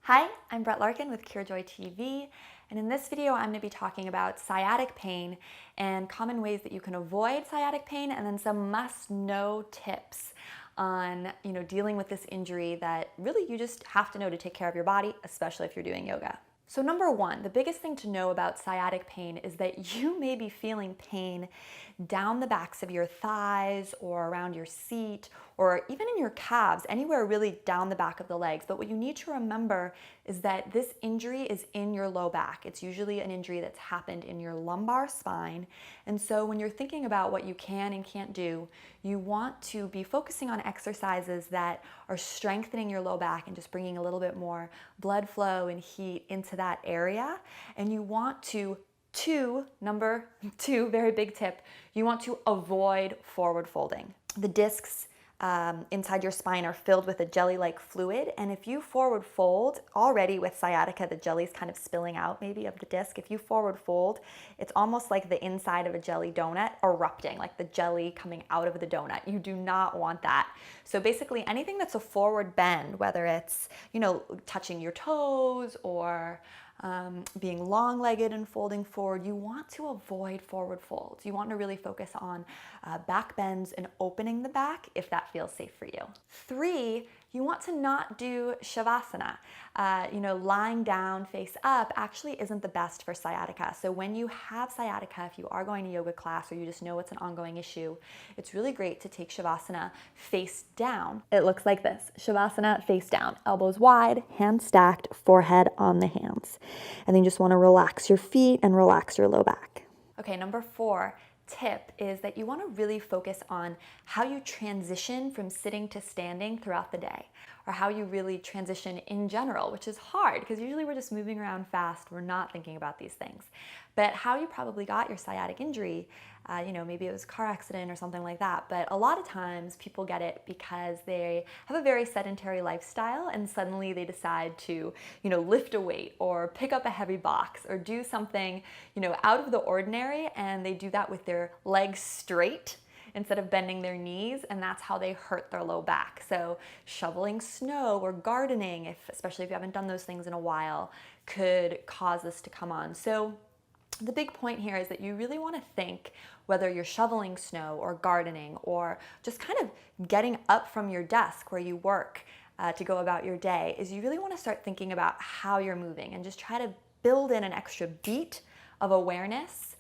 Hi, I'm Brett Larkin with CureJoy TV, and in this video I'm going to be talking about sciatic pain and common ways that you can avoid sciatic pain, and then some must-know tips on dealing with this injury that really you just have to know to take care of your body, especially if you're doing yoga. So number one, the biggest thing to know about sciatic pain is that you may be feeling pain down the backs of your thighs or around your seat or even in your calves, anywhere really down the back of the legs. But what you need to remember is that this injury is in your low back. It's usually an injury that's happened in your lumbar spine. And so when you're thinking about what you can and can't do, you want to be focusing on exercises that are strengthening your low back and just bringing a little bit more blood flow and heat into that area. And you want to number two, very big tip, you want to avoid forward folding. The discs inside your spine are filled with a jelly-like fluid, and if you forward fold, already with sciatica, the jelly's kind of spilling out maybe of the disc. If you forward fold, it's almost like the inside of a jelly donut erupting, like the jelly coming out of the donut. You do not want that. So basically anything that's a forward bend, whether it's, touching your toes or being long-legged and folding forward, you want to avoid forward folds. You want to really focus on back bends and opening the back if that feels safe for you. 3, you want to not do Shavasana. Lying down face up actually isn't the best for sciatica. So when you have sciatica, if you are going to yoga class or you just know it's an ongoing issue, it's really great to take Shavasana face down. It looks like this. Shavasana face down, elbows wide, hands stacked, forehead on the hands. And then you just want to relax your feet and relax your low back. Okay, number 4 tip is that you want to really focus on how you transition from sitting to standing throughout the day, or how you really transition in general, which is hard because usually we're just moving around fast, we're not thinking about these things. But how you probably got your sciatic injury, maybe it was a car accident or something like that, but a lot of times people get it because they have a very sedentary lifestyle and suddenly they decide to, lift a weight or pick up a heavy box or do something, out of the ordinary, and they do that with their legs straight instead of bending their knees, and that's how they hurt their low back. So shoveling snow or gardening, especially if you haven't done those things in a while, could cause this to come on. So the big point here is that you really want to think, whether you're shoveling snow or gardening or just kind of getting up from your desk where you work to go about your day, is you really want to start thinking about how you're moving and just try to build in an extra beat of awareness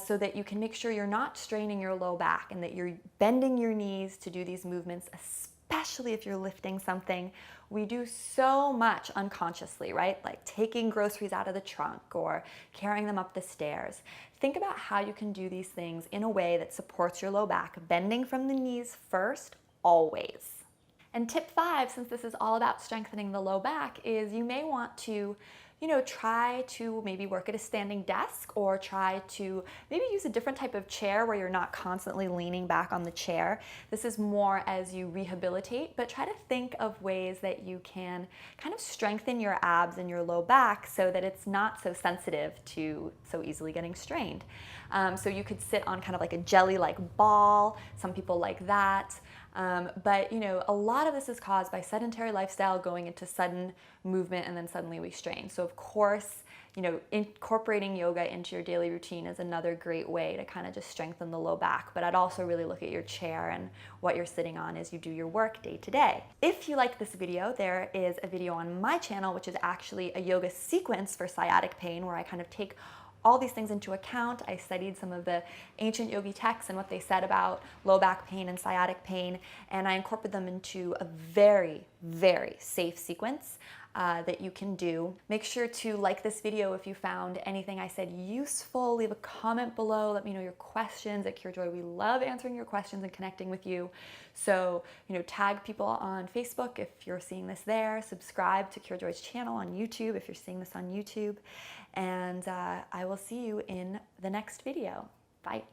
so that you can make sure you're not straining your low back and that you're bending your knees to do these movements, especially if you're lifting something. We do so much unconsciously, right? Like taking groceries out of the trunk or carrying them up the stairs. Think about how you can do these things in a way that supports your low back, bending from the knees first, always. And tip 5, since this is all about strengthening the low back, is you may want to try to maybe work at a standing desk, or try to maybe use a different type of chair where you're not constantly leaning back on the chair. This is more as you rehabilitate, but try to think of ways that you can kind of strengthen your abs and your low back so that it's not so sensitive to so easily getting strained. So you could sit on kind of like a jelly-like ball. Some people like that. But a lot of this is caused by sedentary lifestyle going into sudden movement, and then suddenly we strain. So of course, incorporating yoga into your daily routine is another great way to kind of just strengthen the low back. But I'd also really look at your chair and what you're sitting on as you do your work day to day. If you liked this video, there is a video on my channel, which is actually a yoga sequence for sciatic pain, where I kind of take all these things into account. I studied some of the ancient yogi texts and what they said about low back pain and sciatic pain, and I incorporate them into a very, very safe sequence that you can do. Make sure to like this video if you found anything I said useful. Leave a comment below. Let me know your questions at CureJoy. We love answering your questions and connecting with you. So, tag people on Facebook if you're seeing this there. Subscribe to CureJoy's channel on YouTube if you're seeing this on YouTube. And I will see you in the next video. Bye.